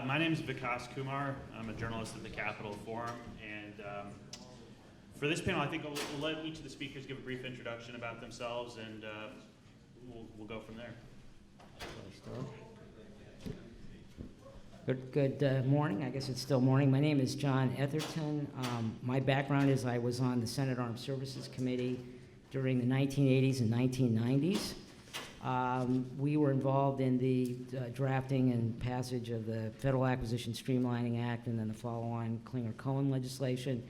My name is Vikas Kumar. I'm a journalist at the Capitol Forum, and for this panel, I think we'll let each of the speakers give a brief introduction about themselves, and we'll go from there. Good morning. I guess it's still morning. My name is Jon Etherton. My background is I was on the Senate Armed Services Committee during the 1980s and 1990s. We were involved in the drafting and passage of the Federal Acquisition Streamlining Act and then the follow-on Clinger-Cohen legislation.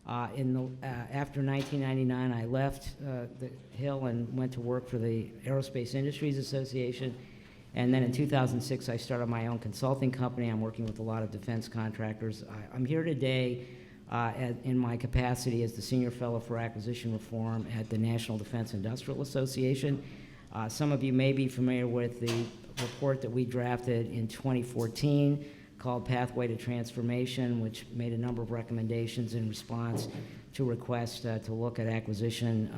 After 1999, I left the Hill and went to work for the Aerospace Industries Association. And then in 2006, I started my own consulting company. I'm working with a lot of defense contractors. I'm here today in my capacity as the Senior Fellow for Acquisition Reform at the National Defense Industrial Association. Some of you may be familiar with the report that we drafted in 2014 called Pathway to Transformation, which made a number of recommendations in response to requests to look at acquisition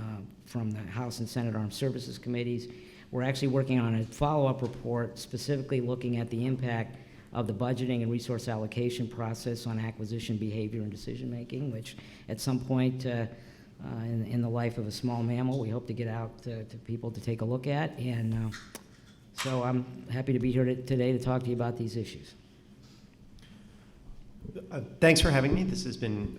from the House and Senate Armed Services Committees. We're actually working on a follow-up report specifically looking at the impact of the budgeting and resource allocation process on acquisition behavior and decision-making, which at some point in the life of a small mammal, we hope to get out to people to take a look at. And so I'm happy to be here today to talk to you about these issues. Thanks for having me. This has been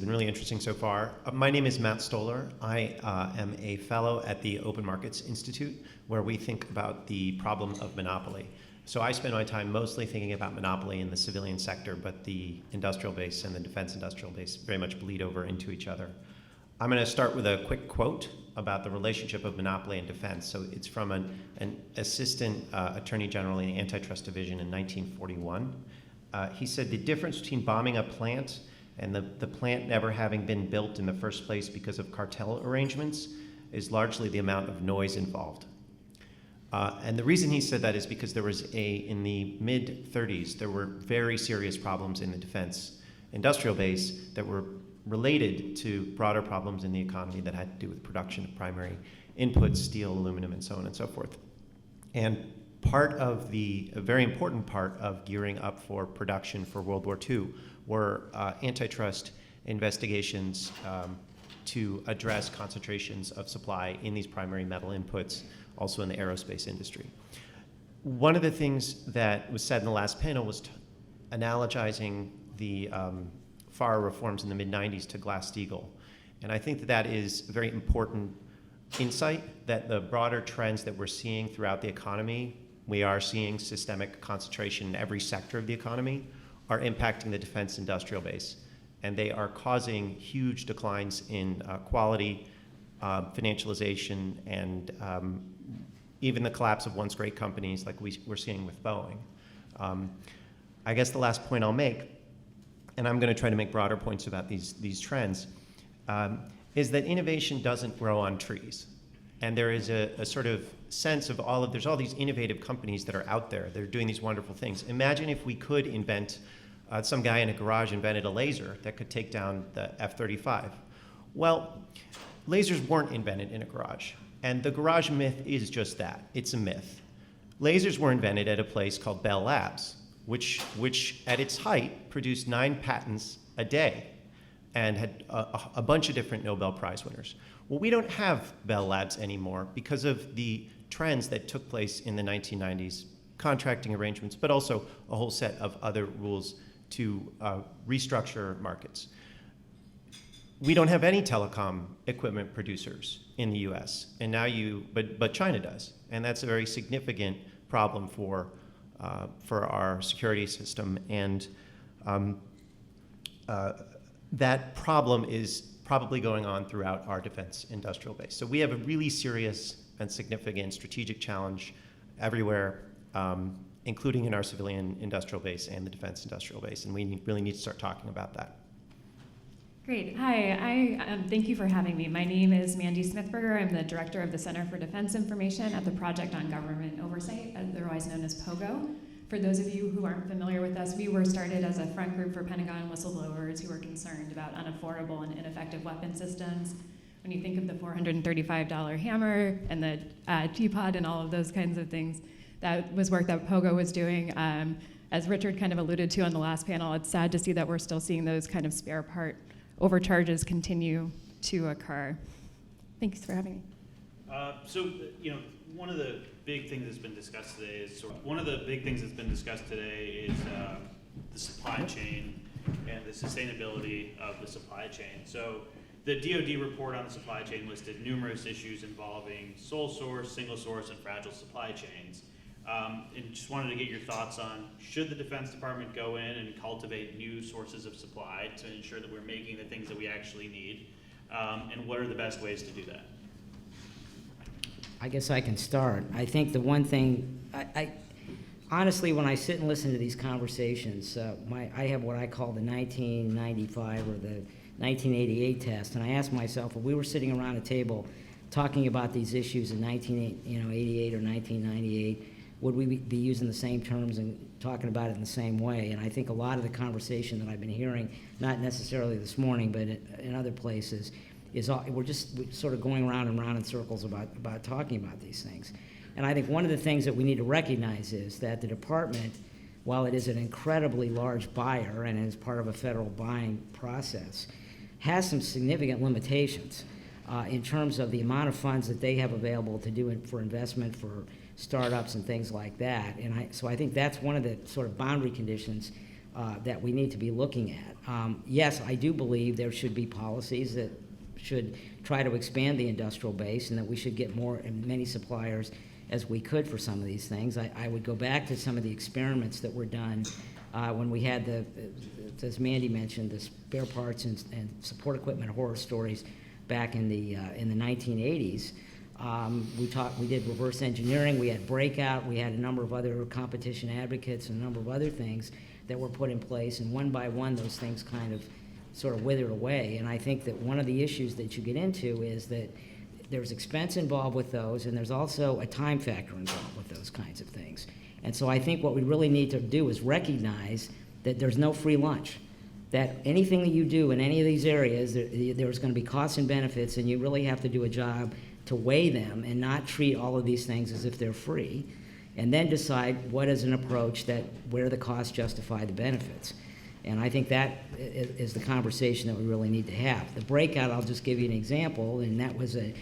really interesting so far. My name is Matt Stoller. I am a fellow at the Open Markets Institute, where we think about the problem of monopoly. So I spend my time mostly thinking about monopoly in the civilian sector, but the industrial base and the defense industrial base very much bleed over into each other. I'm going to start with a quick quote about the relationship of monopoly and defense. So it's from an assistant attorney general in the antitrust division in 1941. He said, "The difference between bombing a plant and the plant never having been built in the first place because of cartel arrangements is largely the amount of noise involved." And the reason he said that is because there was in the mid-30s, there were very serious problems in the defense industrial base that were related to broader problems in the economy that had to do with production of primary inputs, steel, aluminum, and so on and so forth. And a very important part of gearing up for production for World War II were antitrust investigations to address concentrations of supply in these primary metal inputs, also in the aerospace industry. One of the things that was said in the last panel was analogizing the FAR reforms in the mid-90s to Glass-Steagall. And I think that is a very important insight, that the broader trends that we're seeing throughout the economy, we are seeing systemic concentration in every sector of the economy, are impacting the defense industrial base. And they are causing huge declines in quality, financialization, and even the collapse of once great companies like we're seeing with Boeing. I guess the last point I'll make, and I'm going to try to make broader points about these trends, is that innovation doesn't grow on trees. And there is a sort of sense of there's all these innovative companies that are out there. They're doing these wonderful things. Imagine if we could invent, some guy in a garage invented a laser that could take down the F-35. Well, lasers weren't invented in a garage. And the garage myth is just that. It's a myth. Lasers were invented at a place called Bell Labs, which at its height produced 9 patents a day and had a bunch of different Nobel Prize winners. Well, we don't have Bell Labs anymore because of the trends that took place in the 1990s, contracting arrangements, but also a whole set of other rules to restructure markets. We don't have any telecom equipment producers in the US, and now but China does. And that's a very significant problem for our security system. And that problem is probably going on throughout our defense industrial base. So we have a really serious and significant strategic challenge everywhere, including in our civilian industrial base and the defense industrial base. And we really need to start talking about that. Great. Hi, thank you for having me. My name is Mandy Smithberger. I'm the director of the Center for Defense Information at the Project on Government Oversight, otherwise known as POGO. For those of you who aren't familiar with us, we were started as a front group for Pentagon whistleblowers who were concerned about unaffordable and ineffective weapon systems. When you think of the $435 hammer and the teapot and all of those kinds of things, that was work that POGO was doing as Richard kind of alluded to on the last panel, it's sad to see that we're still seeing those kind of spare part overcharges continue to occur. Thanks for having me. One of the big things that's been discussed today is the supply chain and the sustainability of the supply chain. So the DOD report on the supply chain listed numerous issues involving sole source, single source, and fragile supply chains. And just wanted to get your thoughts on, should the Defense Department go in and cultivate new sources of supply to ensure that we're making the things that we actually need? And what are the best ways to do that? I guess I can start. I think the one thing, I honestly, when I sit and listen to these conversations, I have what I call the 1995 or the 1988 test, and I ask myself, if we were sitting around a table talking about these issues in 1988 or 1998, would we be using the same terms and talking about it in the same way? And I think a lot of the conversation that I've been hearing, not necessarily this morning, but in other places, is we're sort of going around and round in circles about talking about these things. And I think one of the things that we need to recognize is that the department, while it is an incredibly large buyer and is part of a federal buying process, has some significant limitations in terms of the amount of funds that they have available to do it for investment for startups and things like that. And so I think that's one of the sort of boundary conditions that we need to be looking at. Yes, I do believe there should be policies that should try to expand the industrial base and that we should get more and many suppliers as we could for some of these things. I would go back to some of the experiments that were done when we had as Mandy mentioned, the spare parts and support equipment horror stories back in the 1980s. We did reverse engineering, we had Breakout, we had a number of other competition advocates and a number of other things that were put in place, and one by one those things kind of sort of withered away. And I think that one of the issues that you get into is that there's expense involved with those, and there's also a time factor involved with those kinds of things. And so I think what we really need to do is recognize that there's no free lunch, that anything that you do in any of these areas, there's going to be costs and benefits, and you really have to do a job to weigh them and not treat all of these things as if they're free, and then decide what is an approach where the costs justify the benefits. And I think that is the conversation that we really need to have. The Breakout, I'll just give you an example, and that was a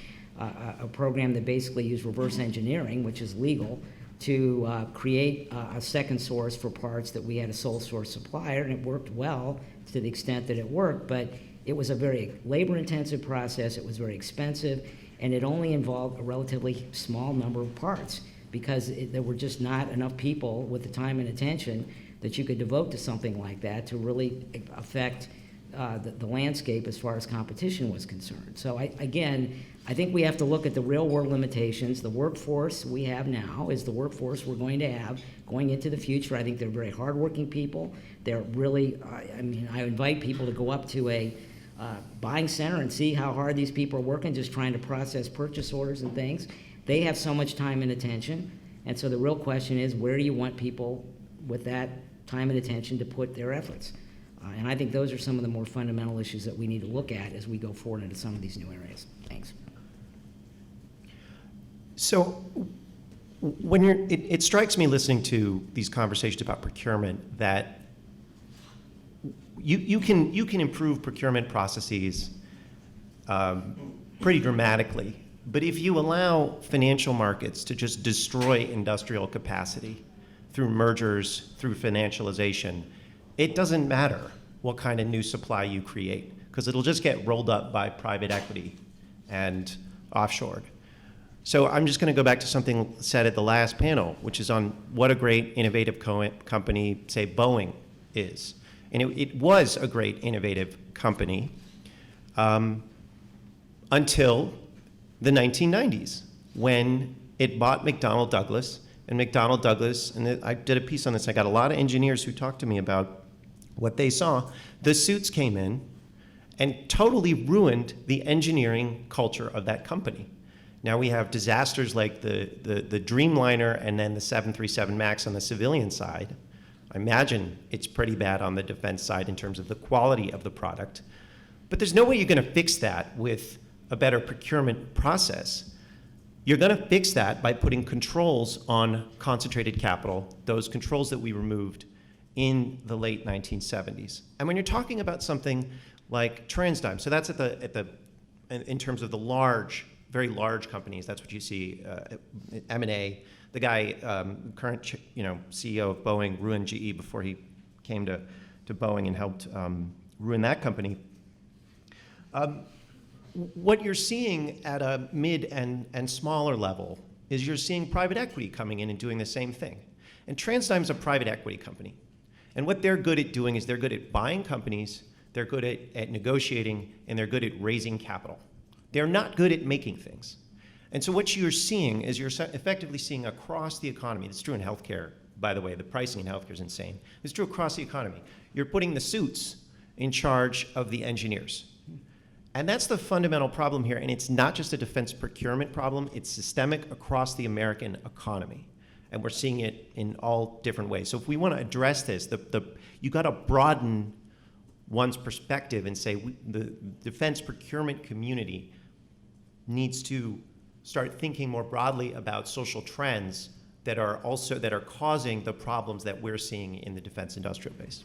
program that basically used reverse engineering, which is legal, to create a second source for parts that we had a sole source supplier, and it worked well to the extent that it worked, but it was a very labor-intensive process, it was very expensive, and it only involved a relatively small number of parts because there were just not enough people with the time and attention that you could devote to something like that to really affect the landscape as far as competition was concerned. So I think we have to look at the real world limitations. The workforce we have now is the workforce we're going to have going into the future. I think they're very hardworking people. They're really, I invite people to go up to a buying center and see how hard these people are working just trying to process purchase orders and things. They have so much time and attention. And so the real question is, where do you want people with that time and attention to put their efforts? And I think those are some of the more fundamental issues that we need to look at as we go forward into some of these new areas. Thanks. So when it strikes me listening to these conversations about procurement that you can improve procurement processes pretty dramatically, but if you allow financial markets to just destroy industrial capacity through mergers, through financialization, it doesn't matter what kind of new supply you create, because it'll just get rolled up by private equity and offshored. So I'm just going to go back to something said at the last panel, which is on what a great innovative company, say Boeing, is. And it was a great innovative company until the 1990s, when it bought McDonnell Douglas. And McDonnell Douglas, and I did a piece on this, I got a lot of engineers who talked to me about what they saw. The suits came in and totally ruined the engineering culture of that company. Now we have disasters like the Dreamliner and then the 737 MAX on the civilian side. I imagine it's pretty bad on the defense side in terms of the quality of the product. But there's no way you're going to fix that with a better procurement process. You're going to fix that by putting controls on concentrated capital, those controls that we removed in the late 1970s. And when you're talking about something like TransTime, so that's in terms of the large, very large companies, that's what you see, M&A. The guy, current CEO of Boeing, ruined GE before he came to Boeing and helped ruin that company. What you're seeing at a mid and smaller level is you're seeing private equity coming in and doing the same thing. And TransTime's a private equity company. And what they're good at doing is they're good at buying companies, they're good at negotiating, and they're good at raising capital. They're not good at making things. And so what you're seeing is you're effectively seeing across the economy, it's true in healthcare, by the way, the pricing in healthcare is insane. It's true across the economy. You're putting the suits in charge of the engineers. And that's the fundamental problem here, and it's not just a defense procurement problem, it's systemic across the American economy. And we're seeing it in all different ways. So if we want to address this, you got to broaden one's perspective and say the defense procurement community needs to start thinking more broadly about social trends that are causing the problems that we're seeing in the defense industrial base.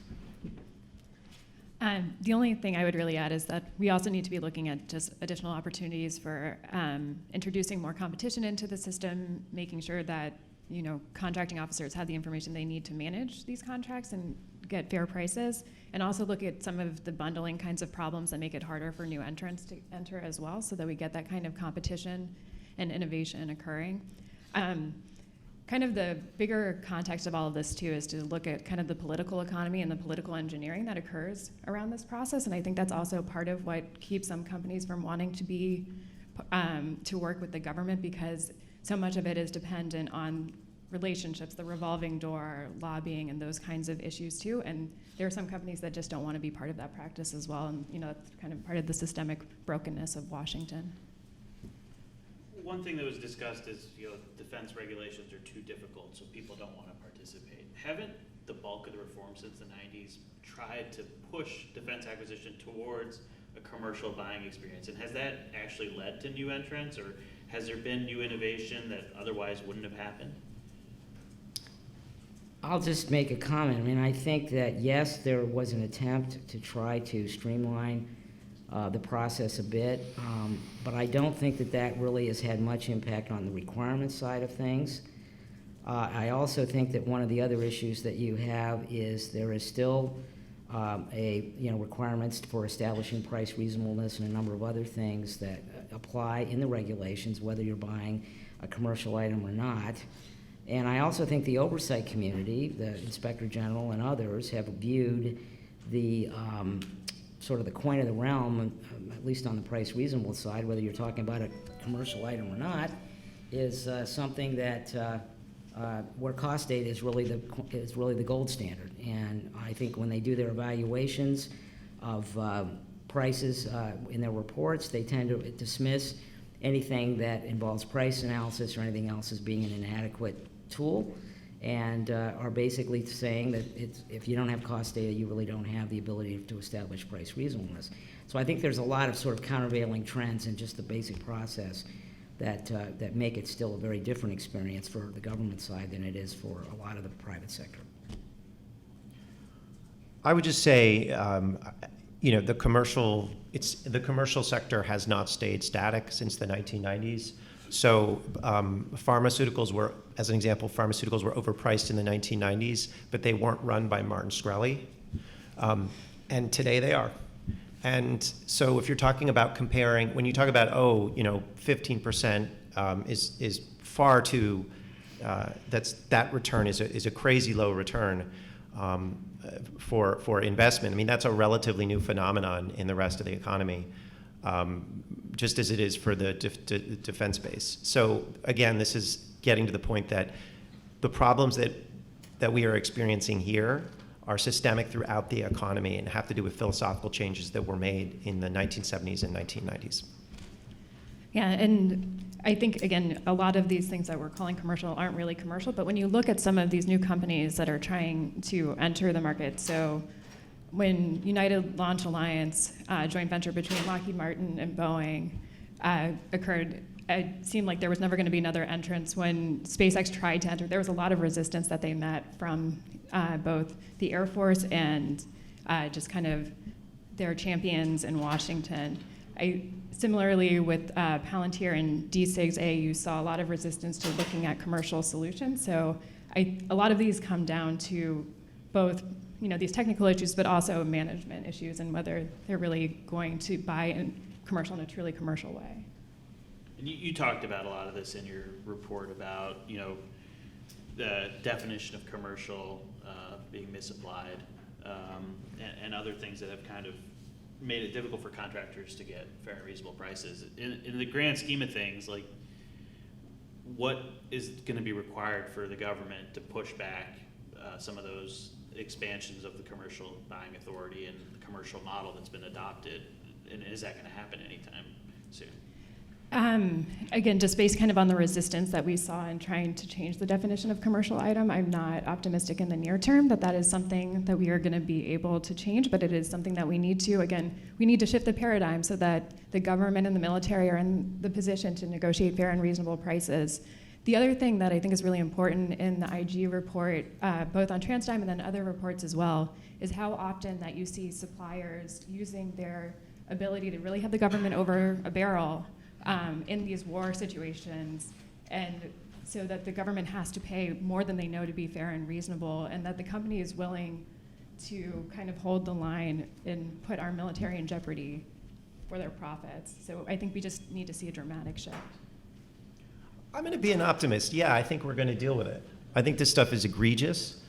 The only thing I would really add is that we also need to be looking at just additional opportunities for introducing more competition into the system, making sure that contracting officers have the information they need to manage these contracts and get fair prices, and also look at some of the bundling kinds of problems that make it harder for new entrants to enter as well, so that we get that kind of competition and innovation occurring. Kind of the bigger context of all of this too is to look at kind of the political economy and the political engineering that occurs around this process, and I think that's also part of what keeps some companies from wanting to work with the government, because so much of it is dependent on relationships, the revolving door, lobbying, and those kinds of issues too. And there are some companies that just don't want to be part of that practice as well. And that's kind of part of the systemic brokenness of Washington. One thing that was discussed is defense regulations are too difficult, so people don't want to participate. Haven't the bulk of the reforms since the 90s tried to push defense acquisition towards a commercial buying experience? And has that actually led to new entrants, or has there been new innovation that otherwise wouldn't have happened? I'll just make a comment. I mean, I think that, yes, there was an attempt to try to streamline the process a bit, but I don't think that really has had much impact on the requirement side of things. I also think that one of the other issues that you have is there is still requirements for establishing price reasonableness and a number of other things that apply in the regulations, whether you're buying a commercial item or not. And I also think the oversight community, the Inspector General and others, have viewed the sort of the coin of the realm, at least on the price reasonable side, whether you're talking about a commercial item or not, is something that where cost data is really the gold standard. And I think when they do their evaluations of prices in their reports, they tend to dismiss anything that involves price analysis or anything else as being an inadequate tool, and are basically saying that if you don't have cost data, you really don't have the ability to establish price reasonableness. So I think there's a lot of sort of countervailing trends in just the basic process that make it still a very different experience for the government side than it is for a lot of the private sector. I would just say, the commercial sector has not stayed static since the 1990s. So pharmaceuticals were, as an example, overpriced in the 1990s, but they weren't run by Martin Shkreli. And today they are. And so if you're talking about comparing, when you talk about, 15% is far too, that return is a crazy low return for investment. I mean, that's a relatively new phenomenon in the rest of the economy, just as it is for the defense base. So again, this is getting to the point that the problems that we are experiencing here are systemic throughout the economy and have to do with philosophical changes that were made in the 1970s and 1990s. Yeah, and I think, again, a lot of these things that we're calling commercial aren't really commercial, but when you look at some of these new companies that are trying to enter the market, so when United Launch Alliance, a joint venture between Lockheed Martin and Boeing, occurred, it seemed like there was never going to be another entrance. When SpaceX tried to enter, there was a lot of resistance that they met from both the Air Force and just kind of their champions in Washington. Similarly with Palantir and D6A, you saw a lot of resistance to looking at commercial solutions. So a lot of these come down to both these technical issues, but also management issues and whether they're really going to buy in a truly commercial way. And you talked about a lot of this in your report about, the definition of commercial being misapplied, and other things that have kind of made it difficult for contractors to get fair and reasonable prices. In the grand scheme of things, like, what is going to be required for the government to push back some of those expansions of the commercial buying authority and the commercial model that's been adopted? And is that going to happen anytime soon? Again, just based kind of on the resistance that we saw in trying to change the definition of commercial item, I'm not optimistic in the near term that is something that we are going to be able to change, but it is something that we need to. Again, we need to shift the paradigm so that the government and the military are in the position to negotiate fair and reasonable prices. The other thing that I think is really important in the IG report, both on TransTime and then other reports as well, is how often that you see suppliers using their ability to really have the government over a barrel in these war situations, and so that the government has to pay more than they know to be fair and reasonable, and that the company is willing to kind of hold the line and put our military in jeopardy for their profits. So I think we just need to see a dramatic shift. I'm going to be an optimist. Yeah, I think we're going to deal with it. I think this stuff is egregious.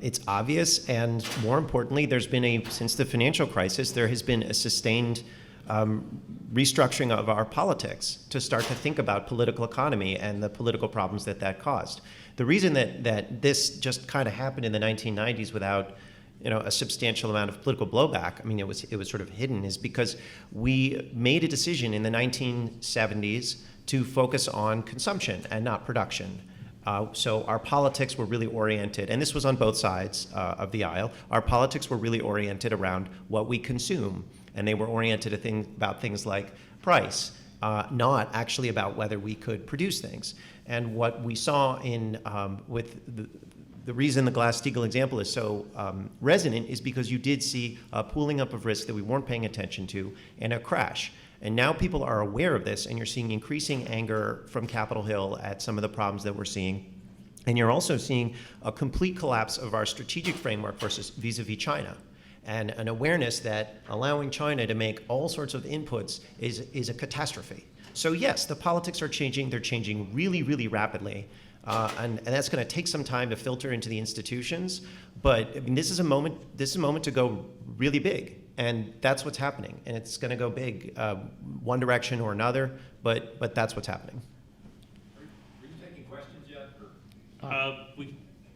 It's obvious, and more importantly, since the financial crisis, there has been a sustained restructuring of our politics to start to think about political economy and the political problems that caused. The reason that this just kind of happened in the 1990s without a substantial amount of political blowback, I mean, it was sort of hidden, is because we made a decision in the 1970s to focus on consumption and not production. So our politics were really oriented, and this was on both sides of the aisle, our politics were really oriented around what we consume, and they were oriented about things like price, not actually about whether we could produce things. And what we saw with the reason the Glass-Steagall example is so resonant is because you did see a pooling up of risk that we weren't paying attention to and a crash. And now people are aware of this, and you're seeing increasing anger from Capitol Hill at some of the problems that we're seeing. And you're also seeing a complete collapse of our strategic framework vis-a-vis China, and an awareness that allowing China to make all sorts of inputs is a catastrophe. So yes, the politics are changing. They're changing really, really rapidly. And that's going to take some time to filter into the institutions. But I mean, this is a moment to go really big. And that's what's happening. And it's going to go big, one direction or another, but that's what's happening. Are you taking questions yet?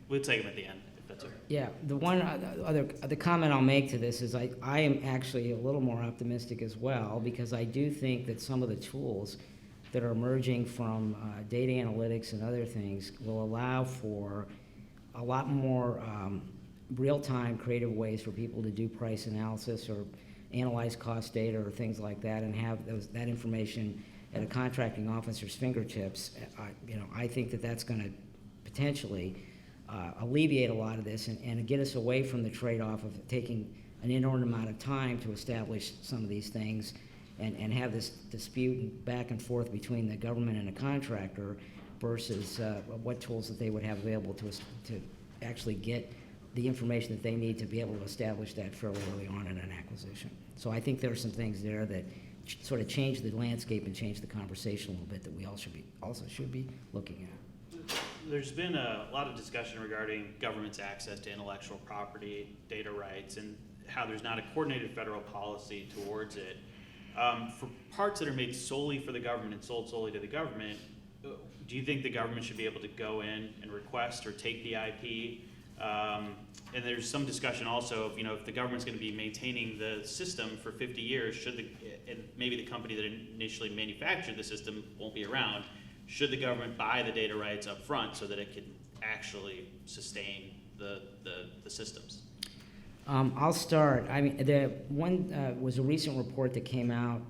We'll take them at the end, if that's okay. Yeah, the one other comment I'll make to this is I am actually a little more optimistic as well, because I do think that some of the tools that are emerging from data analytics and other things will allow for a lot more real-time creative ways for people to do price analysis or analyze cost data or things like that, and have that information at a contracting officer's fingertips. I think that's going to potentially alleviate a lot of this and get us away from the trade-off of taking an inordinate amount of time to establish some of these things and have this dispute back and forth between the government and the contractor versus what tools that they would have available to actually get the information that they need to be able to establish that fairly early on in an acquisition. So I think there are some things there that sort of change the landscape and change the conversation a little bit that we also should be looking at. There's been a lot of discussion regarding government's access to intellectual property, data rights, and how there's not a coordinated federal policy towards it. For parts that are made solely for the government and sold solely to the government, do you think the government should be able to go in and request or take the IP? And there's some discussion also of, if the government's going to be maintaining the system for 50 years, and maybe the company that initially manufactured the system won't be around, should the government buy the data rights up front so that it can actually sustain the systems? I'll start. I mean, the one was a recent report that came out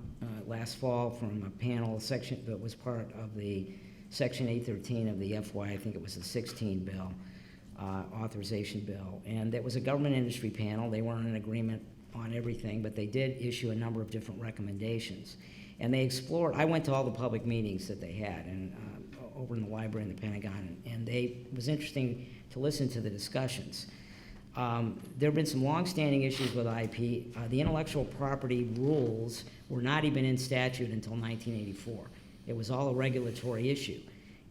last fall from a panel section that was part of the Section 813 of the FY, I think it was the 16 bill. authorization bill. And that was a government industry panel. They weren't in agreement on everything, but they did issue a number of different recommendations. And they explored, I went to all the public meetings that they had and over in the library in the Pentagon, and it was interesting to listen to the discussions. There have been some longstanding issues with IP. The intellectual property rules were not even in statute until 1984. It was all a regulatory issue.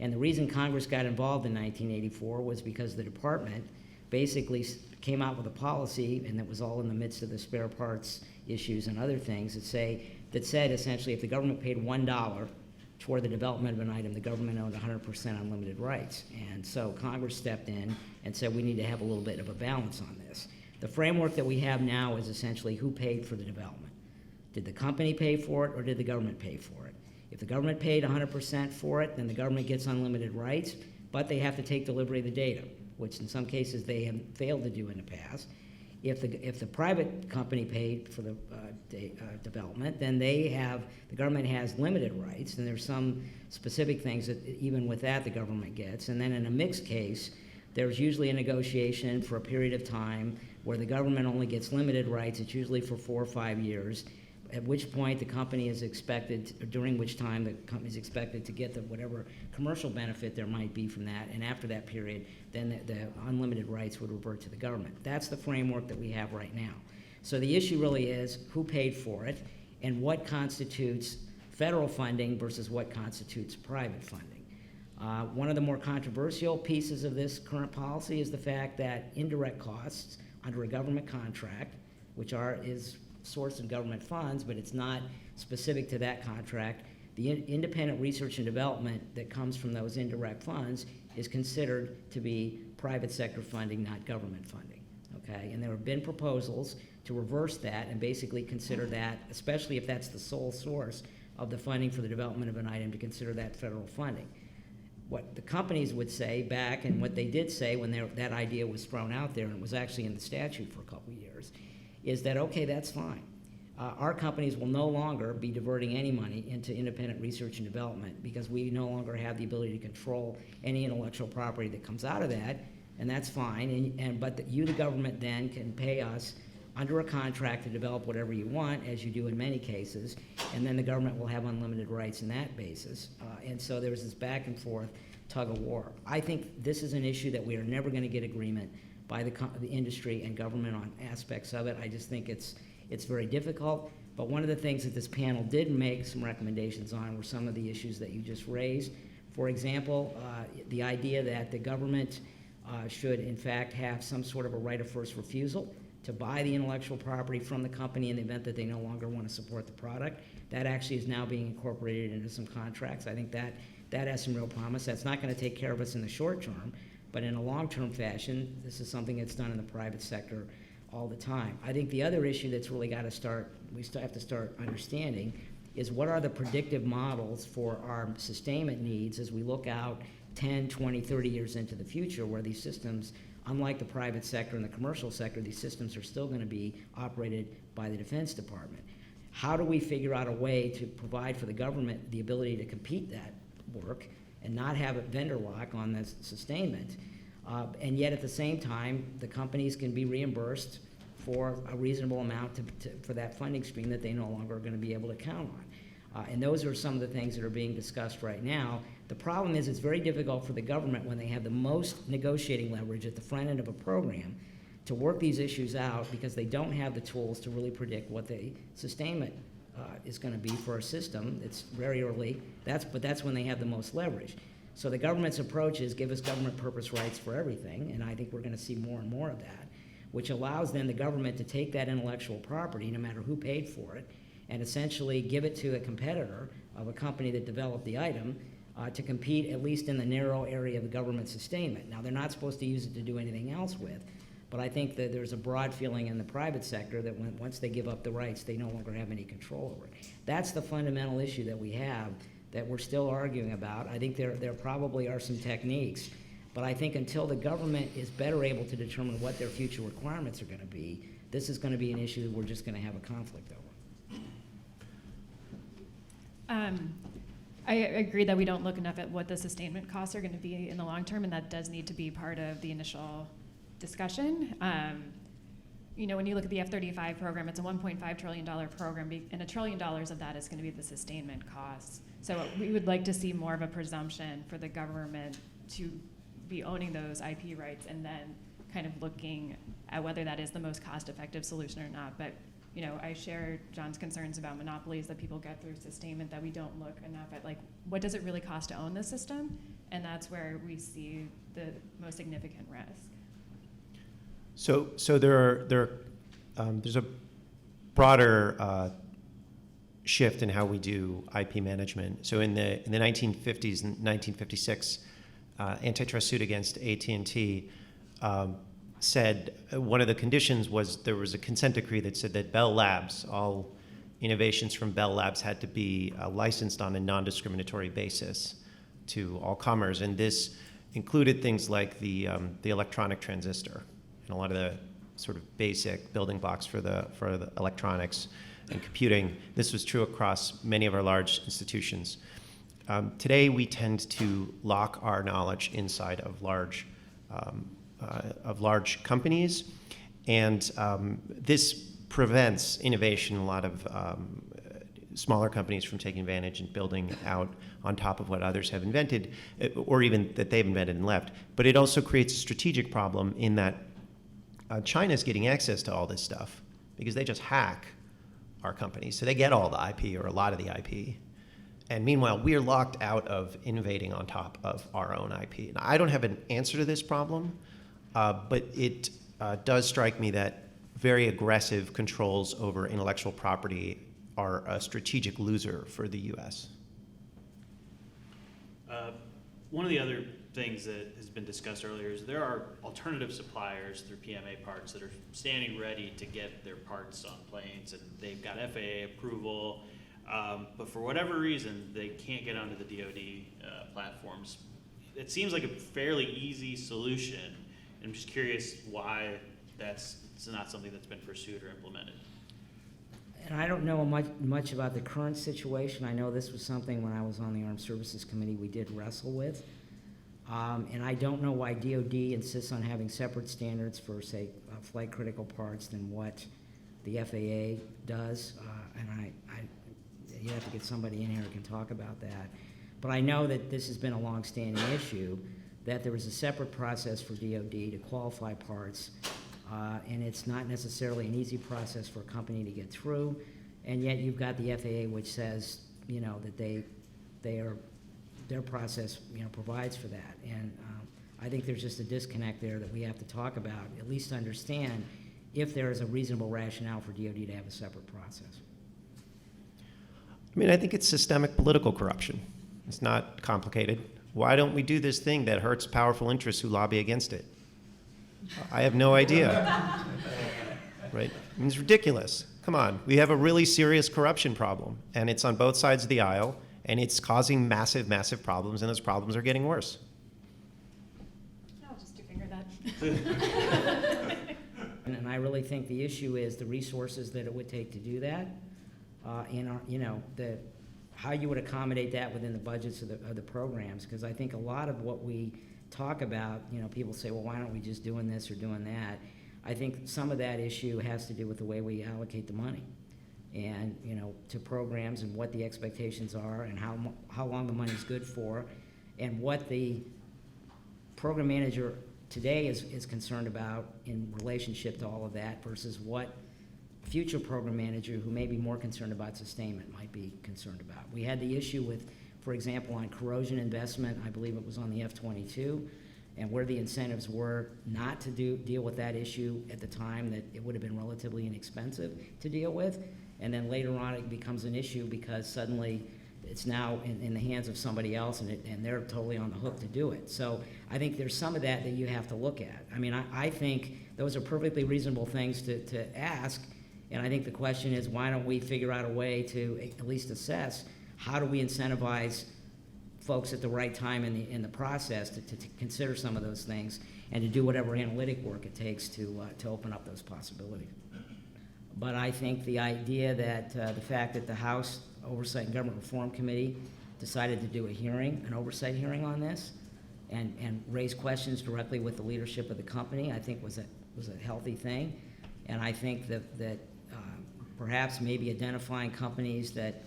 And the reason Congress got involved in 1984 was because the department basically came out with a policy, and it was all in the midst of the spare parts issues and other things that said essentially if the government paid $1 toward the development of an item, the government owned 100% unlimited rights. And so Congress stepped in and said we need to have a little bit of a balance on this. The framework that we have now is essentially who paid for the development. Did the company pay for it or did the government pay for it? If the government paid 100% for it, then the government gets unlimited rights, but they have to take delivery of the data, which in some cases they have failed to do in the past. If the private company paid for the development, then the government has limited rights, and there's some specific things that even with that the government gets. And then in a mixed case, there's usually a negotiation for a period of time where the government only gets limited rights. It's usually for 4 or 5 years, at which point the company is expected, or during which time the company is expected to get whatever commercial benefit there might be from that, and after that period, then the unlimited rights would revert to the government. That's the framework that we have right now. So the issue really is who paid for it, and what constitutes federal funding versus what constitutes private funding. One of the more controversial pieces of this current policy is the fact that indirect costs under a government contract, which is sourced in government funds, but it's not specific to that contract. The independent research and development that comes from those indirect funds is considered to be private sector funding, not government funding, okay? And there have been proposals to reverse that and basically consider that, especially if that's the sole source of the funding for the development of an item, to consider that federal funding. What the companies would say back, and what they did say when that idea was thrown out there, and it was actually in the statute for a couple of years, is that, okay, that's fine. Our companies will no longer be diverting any money into independent research and development because we no longer have the ability to control any intellectual property that comes out of that, and that's fine. But you, the government, then can pay us under a contract to develop whatever you want, as you do in many cases, and then the government will have unlimited rights in that basis. And so there's this back and forth tug of war. I think this is an issue that we are never going to get agreement by the industry and government on aspects of it. I just think it's very difficult. But one of the things that this panel did make some recommendations on were some of the issues that you just raised. For example, the idea that the government should in fact have some sort of a right of first refusal to buy the intellectual property from the company in the event that they no longer want to support the product. That actually is now being incorporated into some contracts. I think that has some real promise. That's not going to take care of us in the short term, but in a long-term fashion, this is something that's done in the private sector all the time. I think the other issue that's really got to start, we still have to start understanding, is what are the predictive models for our sustainment needs as we look out 10, 20, 30 years into the future, where these systems, unlike the private sector and the commercial sector, these systems are still going to be operated by the Defense Department. How do we figure out a way to provide for the government the ability to compete that work and not have a vendor lock on this sustainment, and yet at the same time, the companies can be reimbursed for a reasonable amount for that funding stream that they no longer are going to be able to count on. And those are some of the things that are being discussed right now. The problem is it's very difficult for the government, when they have the most negotiating leverage at the front end of a program, to work these issues out because they don't have the tools to really predict what the sustainment is going to be for a system. It's very early, but that's when they have the most leverage. So the government's approach is give us government purpose rights for everything, and I think we're going to see more and more of that, which allows then the government to take that intellectual property, no matter who paid for it, and essentially give it to a competitor of a company that developed the item to compete at least in the narrow area of the government sustainment. Now, they're not supposed to use it to do anything else with, but I think that there's a broad feeling in the private sector that once they give up the rights, they no longer have any control over it. That's the fundamental issue that we have that we're still arguing about. I think there probably are some techniques, but I think until the government is better able to determine what their future requirements are going to be, this is going to be an issue that we're just going to have a conflict over. I agree that we don't look enough at what the sustainment costs are going to be in the long term, and that does need to be part of the initial discussion. When you look at the F-35 program, it's a $1.5 trillion program, and $1 trillion of that is going to be the sustainment costs. So we would like to see more of a presumption for the government to be owning those IP rights, and then kind of looking at whether that is the most cost-effective solution or not. But I share John's concerns about monopolies that people get through sustainment, that we don't look enough at what does it really cost to own the system, and that's where we see the most significant risk. So there's a broader shift in how we do IP management. So in the 1950s, in 1956, antitrust suit against AT&T said one of the conditions was there was a consent decree that said that Bell Labs, all innovations from Bell Labs had to be licensed on a non-discriminatory basis to all comers, and this included things like the electronic transistor and a lot of the sort of basic building blocks for the electronics and computing. This was true across many of our large institutions. Today, we tend to lock our knowledge inside of large companies, and this prevents innovation. A lot of smaller companies from taking advantage and building out on top of what others have invented, or even that they've invented and left. But it also creates a strategic problem in that China's getting access to all this stuff because they just hack our companies. So they get all the IP, or a lot of the IP. And meanwhile, we are locked out of innovating on top of our own IP. Now, I don't have an answer to this problem, but it does strike me that very aggressive controls over intellectual property are a strategic loser for the U.S. One of the other things that has been discussed earlier is there are alternative suppliers through PMA parts that are standing ready to get their parts on planes, and they've got FAA approval, but for whatever reason, they can't get onto the DOD platforms. It seems like a fairly easy solution. I'm just curious why it's not something that's been pursued or implemented. And I don't know much about the current situation. I know this was something when I was on the Armed Services Committee we did wrestle with. And I don't know why DOD insists on having separate standards for, say, flight critical parts than what the FAA does. And you have to get somebody in here who can talk about that. But I know that this has been a long-standing issue, that there was a separate process for DOD to qualify parts, and it's not necessarily an easy process for a company to get through. And yet you've got the FAA, which says, that their process, provides for that. And I think there's just a disconnect there that we have to talk about, at least to understand if there is a reasonable rationale for DOD to have a separate process. I mean, I think it's systemic political corruption. It's not complicated. Why don't we do this thing that hurts powerful interests who lobby against it? I have no idea. Right? I mean, it's ridiculous. Come on. We have a really serious corruption problem, and it's on both sides of the aisle, and it's causing massive, massive problems, and those problems are getting worse. I'll just finger that. And I really think the issue is the resources that it would take to do that, how you would accommodate that within the budgets of the programs. Because I think a lot of what we talk about, people say, well, why aren't we just doing this or doing that? I think some of that issue has to do with the way we allocate the money, and to programs, and what the expectations are, and how long the money's good for, and what the program manager today is concerned about in relationship to all of that versus what future program manager who may be more concerned about sustainment might be concerned about. We had the issue with, for example, on corrosion investment, I believe it was on the F-22, and where the incentives were not to deal with that issue at the time, that it would have been relatively inexpensive to deal with. And then later on it becomes an issue because suddenly it's now in the hands of somebody else, and they're totally on the hook to do it. So I think there's some of that you have to look at. I mean, I think those are perfectly reasonable things to ask, and I think the question is, why don't we figure out a way to at least assess how do we incentivize folks at the right time in the process to consider some of those things, and to do whatever analytic work it takes to open up those possibilities. But I think the idea that the fact that the House Oversight and Government Reform Committee decided to do a hearing, an oversight hearing on this, and raise questions directly with the leadership of the company, I think was a healthy thing. And I think that perhaps maybe identifying companies that,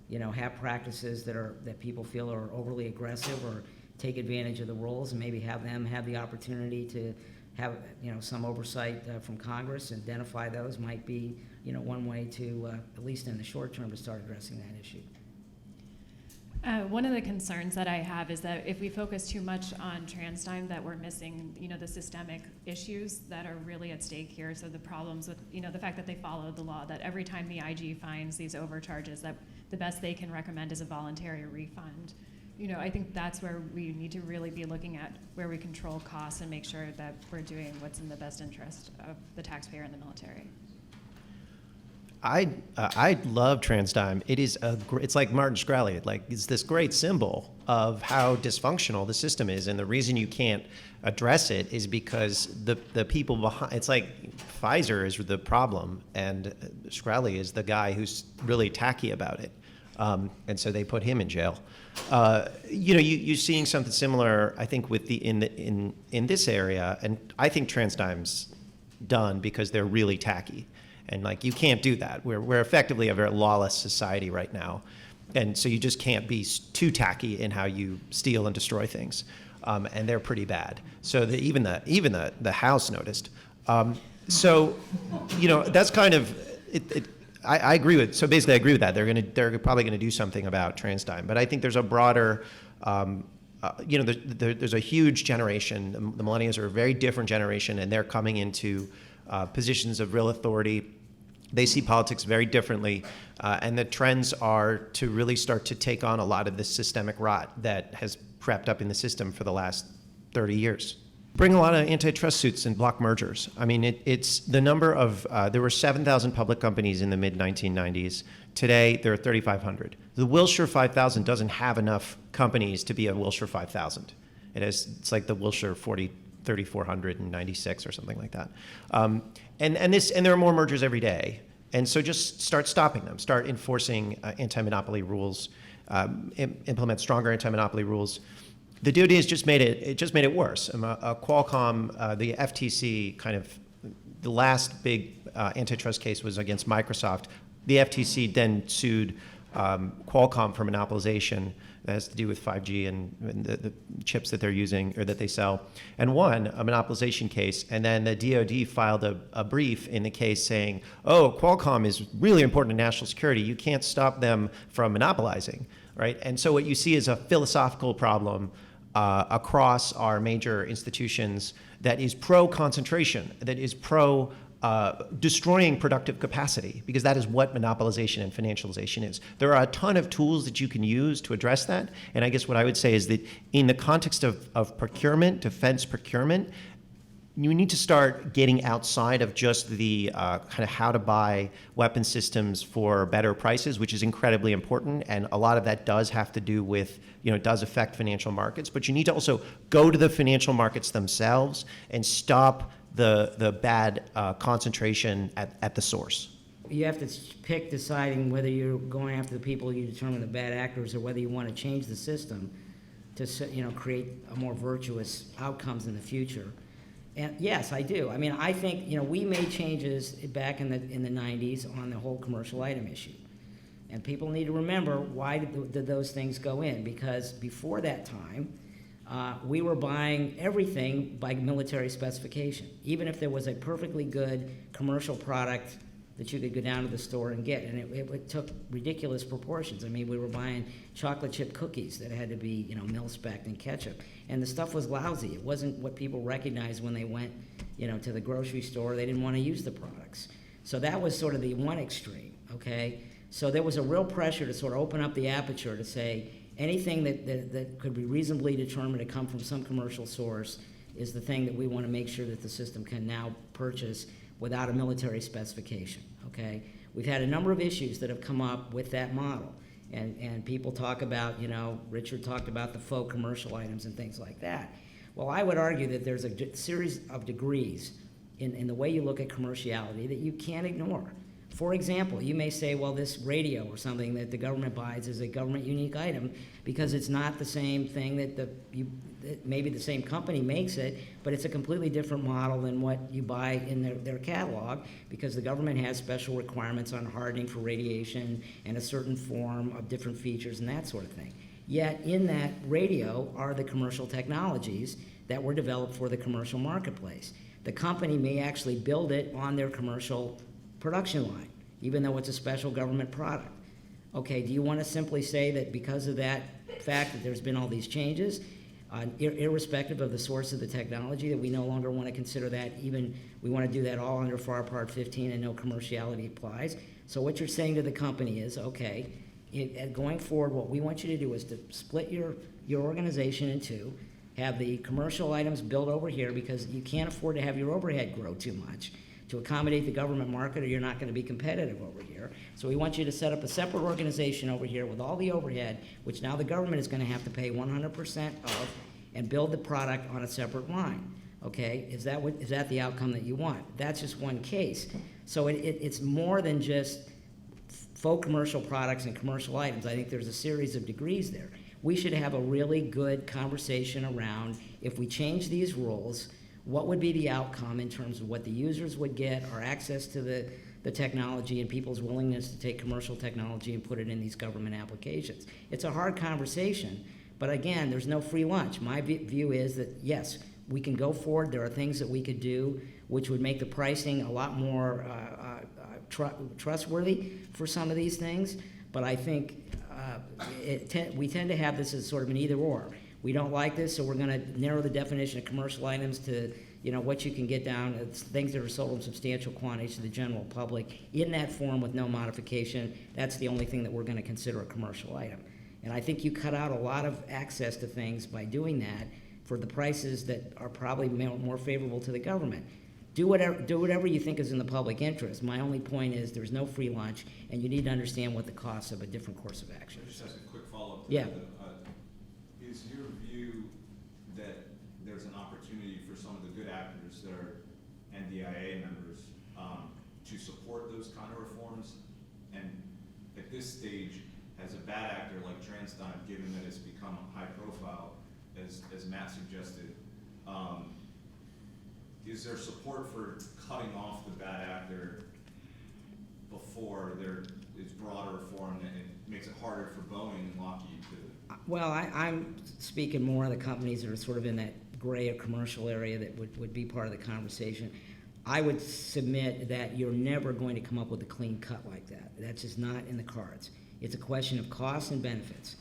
you know, have practices that people feel are overly aggressive or take advantage of the rules, and maybe have them have the opportunity to have, you know, some oversight from Congress, identify those might be, you know, one way to, at least in the short term, to start addressing that issue. One of the concerns that I have is that if we focus too much on TransTime, that we're missing, you know, the systemic issues that are really at stake here. So the problems with, you know, the fact that they followed the law, that every time the IG finds these overcharges, that the best they can recommend is a voluntary refund. You know, I think that's where we need to really be looking at where we control costs and make sure that we're doing what's in the best interest of the taxpayer and the military. I love TransTime. It is it's like Martin Shkreli. Like, it's this great symbol of how dysfunctional the system is, and the reason you can't address it is because the people behind. It's like Pfizer is the problem, and Shkreli is the guy who's really tacky about it, and so they put him in jail. You know, you're seeing something similar, I think, with in this area, and I think TransTime's done because they're really tacky. And like, you can't do that. We're effectively a very lawless society right now, and so you just can't be too tacky in how you steal and destroy things, and they're pretty bad. So even the House noticed. So, you know, that's kind of it. I agree with. So basically, I agree with that. They're probably gonna do something about TransTime, but I think there's a broader. You know, there's a huge generation. The millennials are a very different generation, and they're coming into positions of real authority. They see politics very differently, and the trends are to really start to take on a lot of this systemic rot that has crept up in the system for the last 30 years. Bring a lot of antitrust suits and block mergers. I mean, it's the number of, there were 7,000 public companies in the mid-1990s. Today, there are 3,500. The Wilshire 5000 doesn't have enough companies to be a Wilshire 5000. It's like the Wilshire 3,496 or something like that. And there are more mergers every day. And so just start stopping them. Start enforcing anti-monopoly rules. Implement stronger anti-monopoly rules. The DOD has just made it worse. Qualcomm, the FTC, kind of the last big antitrust case was against Microsoft. The FTC then sued Qualcomm for monopolization. That has to do with 5G and the chips that they're using or that they sell, and won a monopolization case. And then the DOD filed a brief in the case saying, oh, Qualcomm is really important to national security. You can't stop them from monopolizing, right? And so what you see is a philosophical problem across our major institutions that is pro-concentration, that is pro destroying productive capacity, because that is what monopolization and financialization is. There are a ton of tools that you can use to address that, and I guess what I would say is that in the context of procurement, defense procurement, you need to start getting outside of just the kind of how to buy weapon systems for better prices, which is incredibly important, and a lot of that does have to do with, you know, does affect financial markets, but you need to also go to the financial markets themselves and stop the bad concentration at the source. You have to pick deciding whether you're going after the people you determine the bad actors, or whether you want to change the system to, you know, create a more virtuous outcomes in the future. And yes, I do. I mean, I think, you know, we made changes back in the 90s on the whole commercial item issue. And people need to remember, why did those things go in? Because before that time, we were buying everything by military specification, even if there was a perfectly good commercial product that you could go down to the store and get, and it took ridiculous proportions. I mean, we were buying chocolate chip cookies that had to be, you know, mil-spec'd and ketchup, and the stuff was lousy. It wasn't what people recognized when they went, you know, to the grocery store. They didn't want to use the products. So that was sort of the one extreme, okay? So there was a real pressure to sort of open up the aperture to say, anything that could be reasonably determined to come from some commercial source is the thing that we want to make sure that the system can now purchase without a military specification, okay? We've had a number of issues that have come up with that model, and people talk about, you know, Richard talked about the faux commercial items and things like that. Well, I would argue that there's a series of degrees in the way you look at commerciality that you can't ignore. For example, you may say, well, this radio or something that the government buys is a government unique item because it's not the same thing that maybe the same company makes it, but it's a completely different model than what you buy in their catalog because the government has special requirements on hardening for radiation and a certain form of different features and that sort of thing. Yet in that radio are the commercial technologies that were developed for the commercial marketplace. The company may actually build it on their commercial production line, even though it's a special government product. Okay, do you want to simply say that because of that fact that there's been all these changes, irrespective of the source of the technology, that we no longer want to consider that even, we want to do that all under FAR Part 15 and no commerciality applies? So what you're saying to the company is, okay, going forward, what we want you to do is to split your organization in two, have the commercial items built over here because you can't afford to have your overhead grow too much to accommodate the government market or you're not going to be competitive over here. So we want you to set up a separate organization over here with all the overhead, which now the government is going to have to pay 100% of, and build the product on a separate line. Okay, is that the outcome that you want? That's just one case. So it's more than just faux commercial products and commercial items. I think there's a series of degrees there. We should have a really good conversation around if we change these rules, what would be the outcome in terms of what the users would get, or access to the technology and people's willingness to take commercial technology and put it in these government applications. It's a hard conversation, but again, there's no free lunch. My view is that, yes, we can go forward. There are things that we could do which would make the pricing a lot more trustworthy for some of these things, but I think we tend to have this as sort of an either-or. We don't like this, so we're going to narrow the definition of commercial items to, what you can get down. It's things that are sold in substantial quantities to the general public in that form with no modification. That's the only thing that we're going to consider a commercial item. And I think you cut out a lot of access to things by doing that for the prices that are probably more favorable to the government. Do whatever you think is in the public interest. My only point is there's no free lunch, and you need to understand what the costs of a different course of action. Just as a quick follow-up. Yeah. Is your view that there's an opportunity for some of the good actors that are NDIA members to support those kind of reforms? And at this stage, as a bad actor like TransTime, given that it's become high profile, as Matt suggested, is there support for cutting off the bad actor before there is broader reform and it makes it harder for Boeing and Lockheed to? Well, I'm speaking more of the companies that are sort of in that gray or commercial area that would be part of the conversation. I would submit that you're never going to come up with a clean cut like that. That's just not in the cards. It's a question of costs and benefits.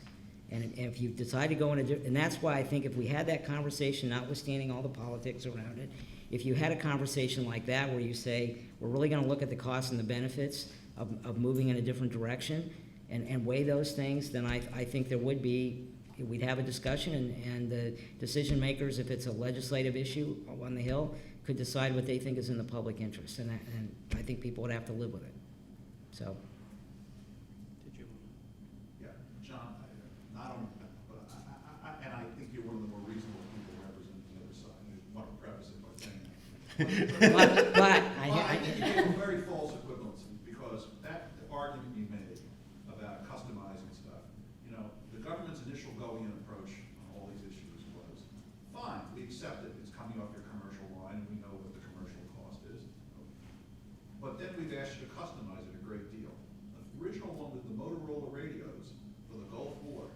And if you decide to go in and that's why I think if we had that conversation, notwithstanding all the politics around it, if you had a conversation like that where you say, we're really going to look at the costs and the benefits of moving in a different direction and weigh those things, then I think there would be, we'd have a discussion and the decision makers, if it's a legislative issue on the Hill, could decide what they think is in the public interest. And I think people would have to live with it. So. Did you? Yeah, John, not only, but I think you're one of the more reasonable people representing the other side. I want to preface it by saying that. but I think you gave a very false equivalency because that argument you made about customizing stuff, the government's initial going-in approach on all these issues was, fine, we accept it, it's coming off your commercial line, and we know what the commercial cost is. But then we've asked you to customize it a great deal. The original one with the Motorola radios for the Gulf War.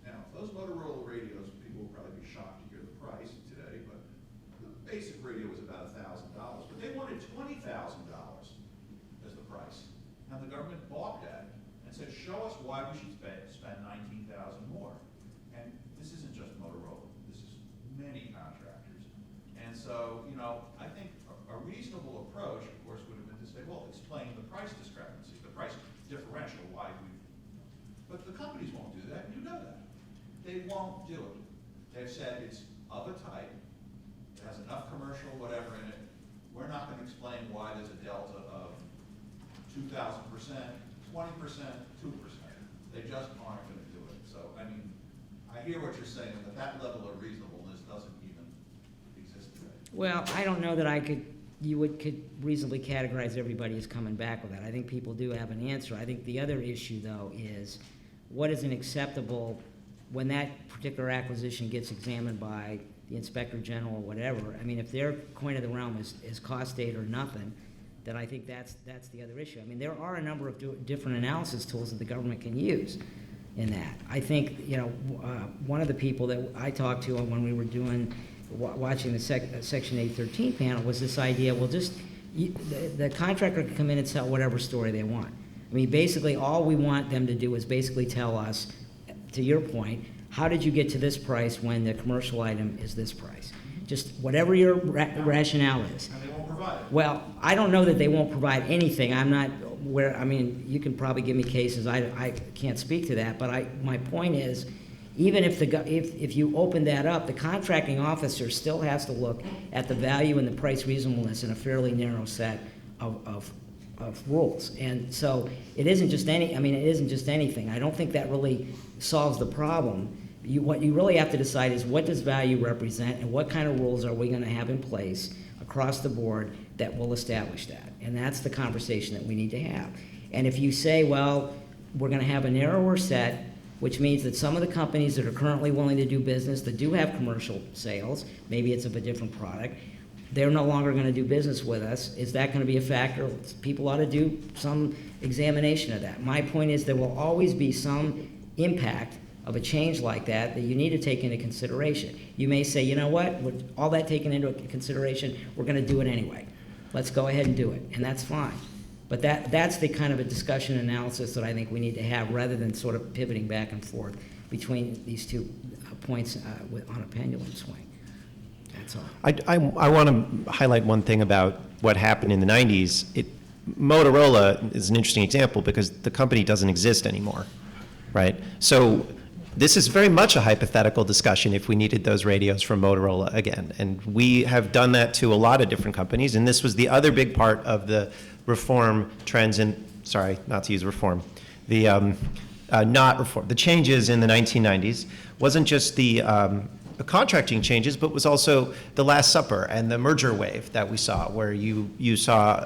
Now, those Motorola radios, people will probably be shocked to hear the price today, but the basic radio was about $1,000, but they wanted $20,000 as the price. And the government balked at it and said, show us why we should spend $19,000 more. And this isn't just Motorola, this is many contractors. And so, I think a reasonable approach, of course, would have been to say, well, explain the price discrepancy, the price differential, why we. But the companies won't do that, and you know that. They won't do it. They've said it's of a type, it has enough commercial whatever in it. We're not going to explain why there's a delta of 2,000%, 20%, 2%. They just aren't going to do it. So, I hear what you're saying, but that level of reasonableness doesn't even exist today. well, I don't know that I could could reasonably categorize everybody as coming back with that. I think people do have an answer. I think the other issue, though, is what is an acceptable, when that particular acquisition gets examined by the Inspector General or whatever, I mean, if their coin of the realm is cost data or nothing, then I think that's the other issue. I mean, there are a number of different analysis tools that the government can use in that. I think, one of the people that I talked to when we were watching the Section 813 panel was this idea, well, the contractor can come in and sell whatever story they want. I mean, basically, all we want them to do is basically tell us, to your point, how did you get to this price when the commercial item is this price? Just whatever your rationale is. And they won't provide it. Well, I don't know that they won't provide anything. I'm not I mean, you can probably give me cases. I can't speak to that, but my point is, even if you open that up, the contracting officer still has to look at the value and the price reasonableness in a fairly narrow set of rules. And so it isn't just anything. I don't think that really solves the problem. What you really have to decide is, what does value represent, and what kind of rules are we going to have in place across the board that will establish that? And that's the conversation that we need to have. And if you say, well, we're going to have a narrower set, which means that some of the companies that are currently willing to do business, that do have commercial sales, maybe it's of a different product, they're no longer going to do business with us. Is that going to be a factor? People ought to do some examination of that. My point is, there will always be some impact of a change like that you need to take into consideration. You may say, you know what, with all that taken into consideration, we're going to do it anyway. Let's go ahead and do it, and that's fine. But that's the kind of a discussion analysis that I think we need to have, rather than sort of pivoting back and forth between these two points on a pendulum swing. That's all. I want to highlight one thing about what happened in the 90s. Motorola is an interesting example because the company doesn't exist anymore, right? So this is very much a hypothetical discussion if we needed those radios from Motorola again. And we have done that to a lot of different companies, and this was the other big part of the reform trends not to use reform, the changes in the 1990s wasn't just the contracting changes, but was also the Last Supper and the merger wave that we saw, where you saw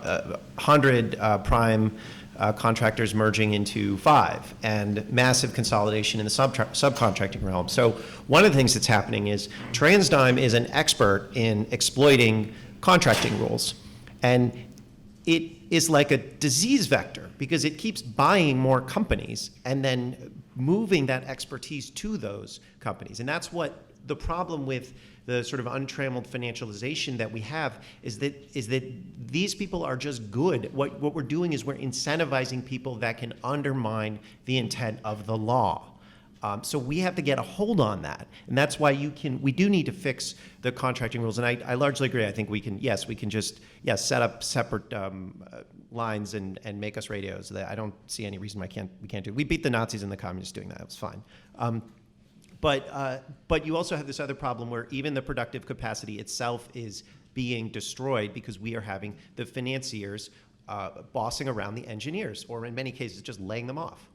100 prime contractors merging into 5, and massive consolidation in the subcontracting realm. So one of the things that's happening is TransTime is an expert in exploiting contracting rules. And it is like a disease vector, because it keeps buying more companies and then moving that expertise to those companies. And that's what the problem with the sort of untrammeled financialization that we have is that these people are just good. What we're doing is we're incentivizing people that can undermine the intent of the law. So we have to get a hold on that, and that's why we do need to fix the contracting rules. And I largely agree. I think we can just set up separate lines and make us radios. I don't see any reason why we can't do it. We beat the Nazis and the communists doing that. It was fine. But you also have this other problem where even the productive capacity itself is being destroyed because we are having the financiers bossing around the engineers, or in many cases just laying them off.